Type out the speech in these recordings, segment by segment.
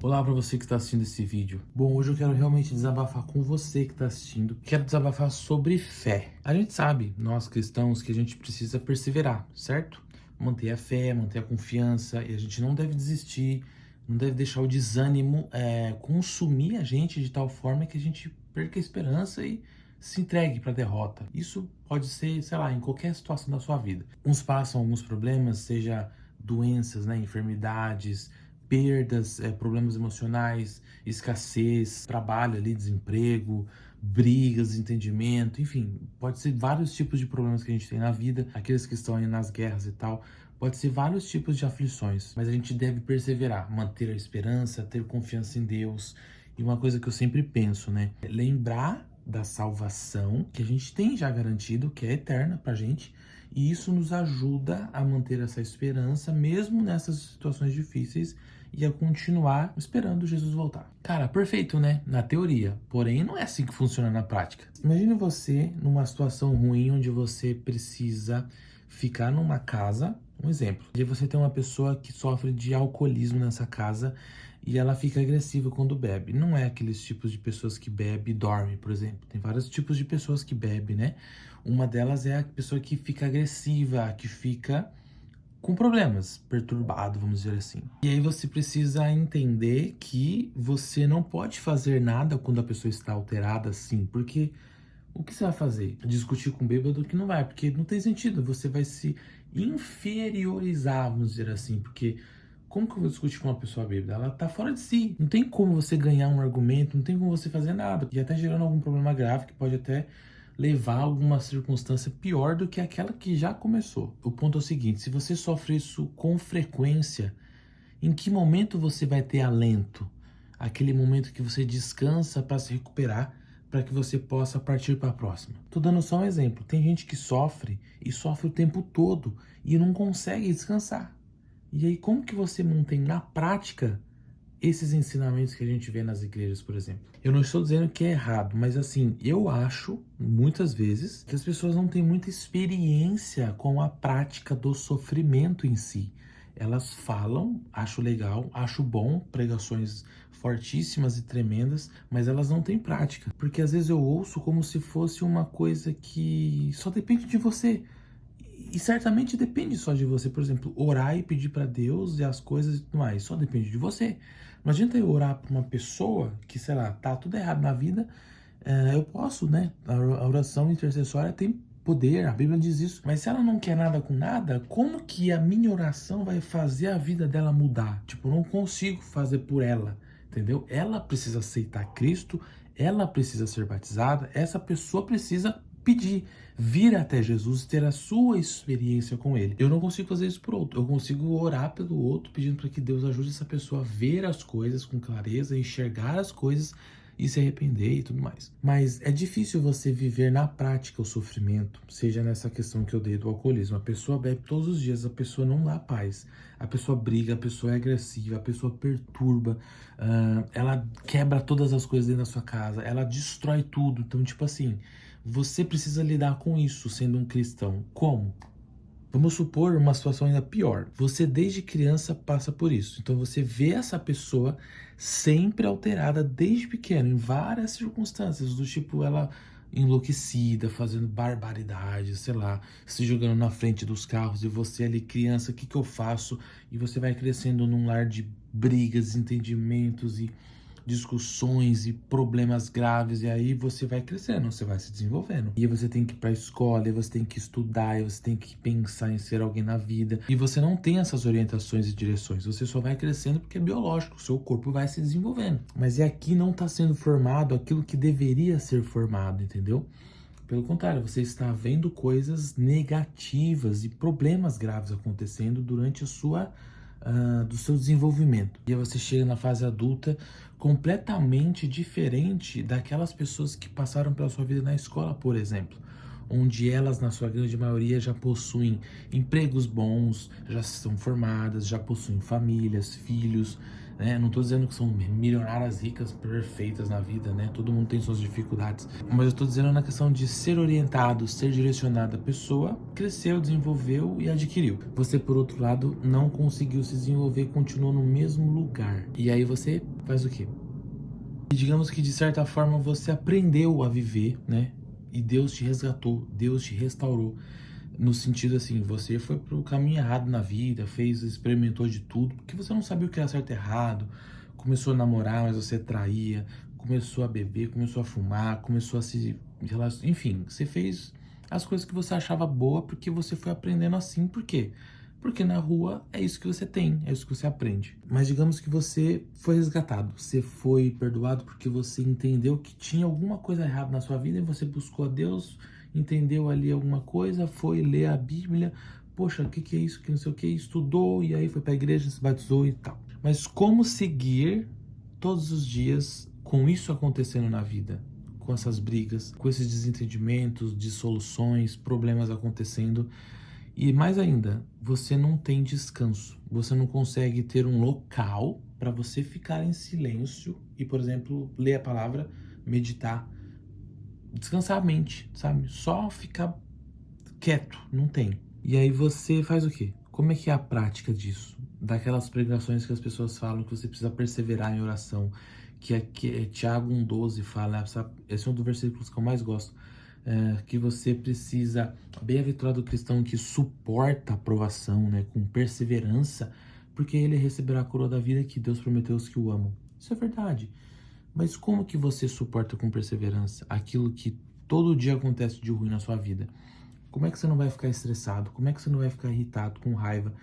Olá para você que está assistindo esse vídeo. Bom, hoje eu quero realmente desabafar com você que está assistindo. Quero desabafar sobre fé. A gente sabe, nós cristãos, que a gente precisa perseverar, certo? Manter a fé, manter a confiança, e a gente não deve desistir, não deve deixar o desânimo consumir a gente de tal forma que a gente perca a esperança e se entregue para a derrota. Isso pode ser, sei lá, em qualquer situação da sua vida. Uns passam alguns problemas, seja doenças, né, enfermidades, perdas, problemas emocionais, escassez, trabalho ali, desemprego, brigas, desentendimento, enfim, pode ser vários tipos de problemas que a gente tem na vida, aqueles que estão aí nas guerras e tal, pode ser vários tipos de aflições, mas a gente deve perseverar, manter a esperança, ter confiança em Deus. E uma coisa que eu sempre penso, né, é lembrar da salvação que a gente tem já garantido, que é eterna pra gente, e isso nos ajuda a manter essa esperança, mesmo nessas situações difíceis, e a continuar esperando Jesus voltar. Cara, perfeito, né? Na teoria. Porém, não é assim que funciona na prática. Imagine você numa situação ruim onde você precisa ficar numa casa, um exemplo. E você tem uma pessoa que sofre de alcoolismo nessa casa e ela fica agressiva quando bebe. Não é aqueles tipos de pessoas que bebe e dorme, por exemplo. Tem vários tipos de pessoas que bebem, né? Uma delas é a pessoa que fica agressiva, que fica com problemas, perturbado, vamos dizer assim. E aí você precisa entender que você não pode fazer nada quando a pessoa está alterada assim, porque o que você vai fazer? Discutir com o bêbado que não vai, porque não tem sentido, você vai se inferiorizar, vamos dizer assim, porque como que eu vou discutir com uma pessoa bêbada? Ela tá fora de si. Não tem como você ganhar um argumento, não tem como você fazer nada. E até gerando algum problema grave que pode até levar a alguma circunstância pior do que aquela que já começou. O ponto é o seguinte, se você sofre isso com frequência, em que momento você vai ter alento? Aquele momento que você descansa para se recuperar, para que você possa partir para a próxima. Tô dando só um exemplo. Tem gente que sofre e sofre o tempo todo e não consegue descansar. E aí, como que você mantém na prática esses ensinamentos que a gente vê nas igrejas, por exemplo? Eu não estou dizendo que é errado, mas assim, eu acho, muitas vezes, que as pessoas não têm muita experiência com a prática do sofrimento em si. Elas falam, acho legal, acho bom, pregações fortíssimas e tremendas, mas elas não têm prática. Porque às vezes eu ouço como se fosse uma coisa que só depende de você. E certamente depende só de você. Por exemplo, orar e pedir para Deus e as coisas e tudo mais. Só depende de você. Não adianta eu orar para uma pessoa que, sei lá, tá tudo errado na vida. Eu posso, né? A oração intercessória tem poder, a Bíblia diz isso. Mas se ela não quer nada com nada, como que a minha oração vai fazer a vida dela mudar? Tipo, eu não consigo fazer por ela, entendeu? Ela precisa aceitar Cristo, ela precisa ser batizada, essa pessoa precisa pedir, vir até Jesus e ter a sua experiência com ele. Eu não consigo fazer isso por outro. Eu consigo orar pelo outro, pedindo para que Deus ajude essa pessoa a ver as coisas com clareza, enxergar as coisas e se arrepender e tudo mais. Mas é difícil você viver na prática o sofrimento, seja nessa questão que eu dei do alcoolismo. A pessoa bebe todos os dias, a pessoa não dá paz. A pessoa briga, a pessoa é agressiva, a pessoa perturba, ela quebra todas as coisas dentro da sua casa, ela destrói tudo. Então, tipo assim, você precisa lidar com isso sendo um cristão. Como? Vamos supor uma situação ainda pior. Você desde criança passa por isso. Então você vê essa pessoa sempre alterada desde pequeno, em várias circunstâncias, do tipo ela enlouquecida, fazendo barbaridades, sei lá, se jogando na frente dos carros e você ali criança, o que que eu faço? E você vai crescendo num lar de brigas, entendimentos e discussões e problemas graves, e aí você vai crescendo, você vai se desenvolvendo. E aí você tem que ir pra escola, e você tem que estudar, e você tem que pensar em ser alguém na vida. E você não tem essas orientações e direções, você só vai crescendo porque é biológico, o seu corpo vai se desenvolvendo. Mas aqui não está sendo formado aquilo que deveria ser formado, entendeu? Pelo contrário, você está vendo coisas negativas e problemas graves acontecendo durante do seu desenvolvimento. E aí você chega na fase adulta completamente diferente daquelas pessoas que passaram pela sua vida na escola, por exemplo, onde elas, na sua grande maioria, já possuem empregos bons, já são formadas, já possuem famílias, filhos, né? Não tô dizendo que são milionárias ricas perfeitas na vida, né? Todo mundo tem suas dificuldades. Mas eu tô dizendo na questão de ser orientado, ser direcionado. A pessoa cresceu, desenvolveu e adquiriu. Você, por outro lado, não conseguiu se desenvolver e continuou no mesmo lugar. E aí você faz o quê? E digamos que de certa forma você aprendeu a viver, né? E Deus te resgatou, Deus te restaurou. No sentido assim, você foi pro caminho errado na vida, experimentou de tudo, porque você não sabia o que era certo e errado. Começou a namorar, mas você traía, começou a beber, começou a fumar, começou a se relacionar. Enfim, você fez as coisas que você achava boa porque você foi aprendendo assim. Por quê? Porque na rua é isso que você tem, é isso que você aprende. Mas digamos que você foi resgatado, você foi perdoado porque você entendeu que tinha alguma coisa errada na sua vida e você buscou a Deus, entendeu ali alguma coisa, foi ler a Bíblia, poxa, o que é isso, que não sei o que, estudou e aí foi para a igreja, se batizou e tal. Mas como seguir todos os dias com isso acontecendo na vida? Com essas brigas, com esses desentendimentos, dissoluções, problemas acontecendo. E mais ainda, você não tem descanso. Você não consegue ter um local para você ficar em silêncio e, por exemplo, ler a palavra, meditar, descansar a mente, sabe? Só ficar quieto, não tem. E aí você faz o quê? Como é que é a prática disso? Daquelas pregações que as pessoas falam que você precisa perseverar em oração, que Tiago 1,12 fala, esse é um dos versículos que eu mais gosto, que você precisa, bem-aventurado o cristão que suporta a provação, né, com perseverança, porque ele receberá a coroa da vida que Deus prometeu aos que o amam. Isso é verdade. Mas como que você suporta com perseverança aquilo que todo dia acontece de ruim na sua vida? Como é que você não vai ficar estressado? Como é que você não vai ficar irritado, com raiva?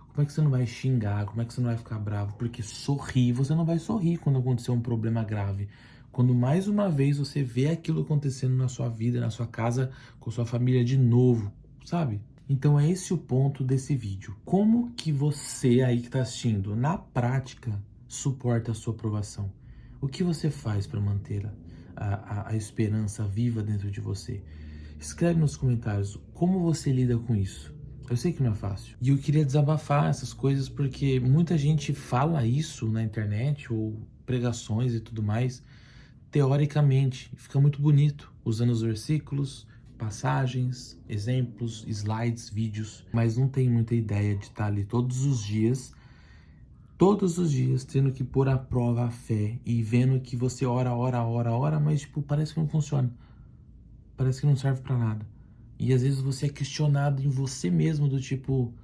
Como é que você não vai xingar? Como é que você não vai ficar bravo? Porque sorrir, você não vai sorrir quando acontecer um problema grave. Quando mais uma vez você vê aquilo acontecendo na sua vida, na sua casa, com sua família de novo, sabe? Então é esse o ponto desse vídeo. Como que você aí que está assistindo, na prática, suporta a sua aprovação? O que você faz para manter a esperança viva dentro de você? Escreve nos comentários como você lida com isso. Eu sei que não é fácil. E eu queria desabafar essas coisas porque muita gente fala isso na internet ou pregações e tudo mais, teoricamente. Fica muito bonito, usando os versículos, passagens, exemplos, slides, vídeos, mas não tem muita ideia de estar ali todos os dias, tendo que pôr à prova a fé e vendo que você ora, mas tipo, parece que não funciona. Parece que não serve pra nada. E às vezes você é questionado em você mesmo, do tipo, o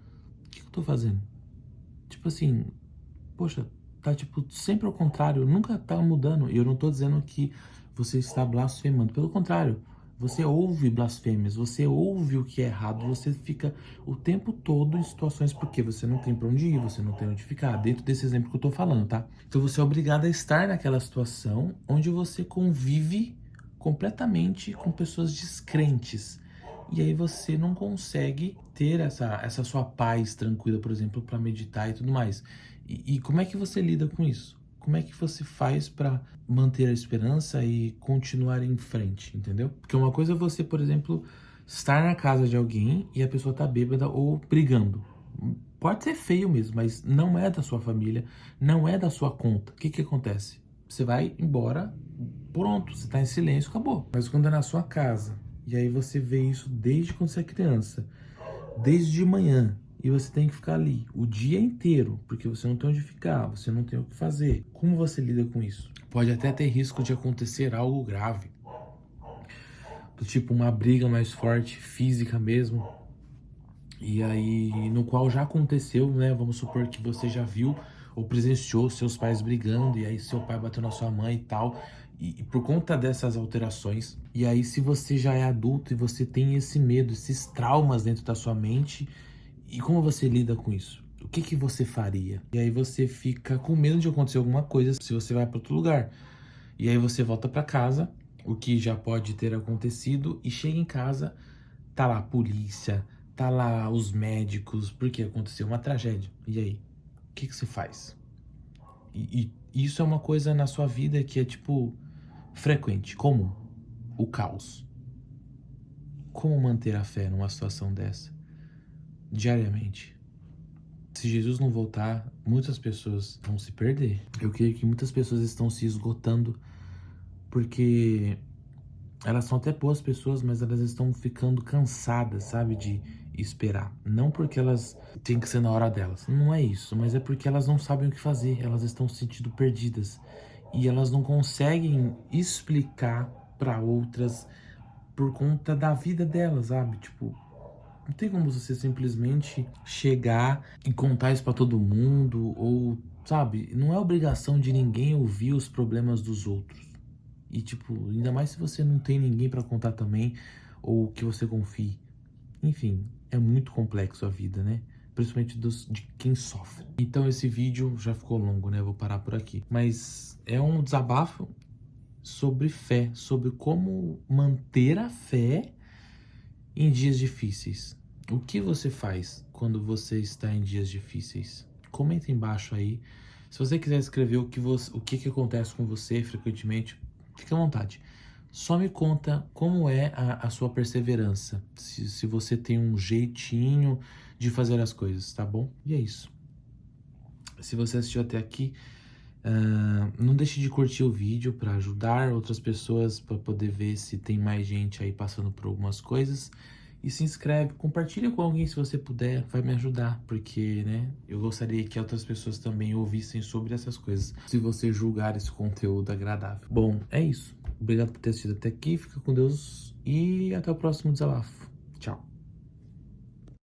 que eu tô fazendo? Tipo assim, poxa, tá tipo sempre ao contrário, nunca tá mudando. E eu não tô dizendo que você está blasfemando, pelo contrário, você ouve blasfêmias, você ouve o que é errado, você fica o tempo todo em situações porque você não tem pra onde ir, você não tem onde ficar, dentro desse exemplo que eu tô falando, tá? Então você é obrigado a estar naquela situação onde você convive completamente com pessoas descrentes. E aí você não consegue ter essa sua paz tranquila, por exemplo, para meditar e tudo mais. E como é que você lida com isso? Como é que você faz para manter a esperança e continuar em frente, entendeu? Porque uma coisa é você, por exemplo, estar na casa de alguém e a pessoa tá bêbada ou brigando. Pode ser feio mesmo, mas não é da sua família, não é da sua conta. O que que acontece? Você vai embora, pronto, você tá em silêncio, acabou. Mas quando é na sua casa, e aí você vê isso desde quando você é criança, desde de manhã, e você tem que ficar ali o dia inteiro, porque você não tem onde ficar, você não tem o que fazer. Como você lida com isso? Pode até ter risco de acontecer algo grave, do tipo uma briga mais forte, física mesmo, e aí no qual já aconteceu, né? Vamos supor que você já viu ou presenciou seus pais brigando, e aí seu pai bateu na sua mãe e tal, e por conta dessas alterações, e aí se você já é adulto e você tem esse medo, esses traumas dentro da sua mente, e como você lida com isso? O que que você faria? E aí você fica com medo de acontecer alguma coisa se você vai para outro lugar. E aí você volta para casa, o que já pode ter acontecido, e chega em casa, tá lá a polícia, tá lá os médicos, porque aconteceu uma tragédia. E aí? O que que você faz? E isso é uma coisa na sua vida que é tipo frequente, comum, o caos. Como manter a fé numa situação dessa? Diariamente. se Jesus não voltar, muitas pessoas vão se perder. Eu creio que muitas pessoas estão se esgotando porque elas são até boas pessoas, mas elas estão ficando cansadas, sabe, de esperar. Não porque elas têm que ser na hora delas, não é isso, mas é porque elas não sabem o que fazer, elas estão se sentindo perdidas e elas não conseguem explicar para outras por conta da vida delas, sabe? Tipo, não tem como você simplesmente chegar e contar isso pra todo mundo, ou, sabe? Não é obrigação de ninguém ouvir os problemas dos outros. E, tipo, ainda mais se você não tem ninguém pra contar também, ou que você confie. Enfim, é muito complexo a vida, né? Principalmente de quem sofre. Então esse vídeo já ficou longo, né? Eu vou parar por aqui. Mas é um desabafo sobre fé, sobre como manter a fé em dias difíceis. O que você faz quando você está em dias difíceis? Comenta embaixo aí. Se você quiser escrever o que acontece com você frequentemente, fique à vontade. Só me conta como é a sua perseverança. Se você tem um jeitinho de fazer as coisas, tá bom? E é isso. Se você assistiu até aqui, não deixe de curtir o vídeo para ajudar outras pessoas, para poder ver se tem mais gente aí passando por algumas coisas. E se inscreve, compartilha com alguém se você puder, vai me ajudar, porque, né, eu gostaria que outras pessoas também ouvissem sobre essas coisas, se você julgar esse conteúdo agradável. Bom, é isso. Obrigado por ter assistido até aqui, fica com Deus e até o próximo desabafo.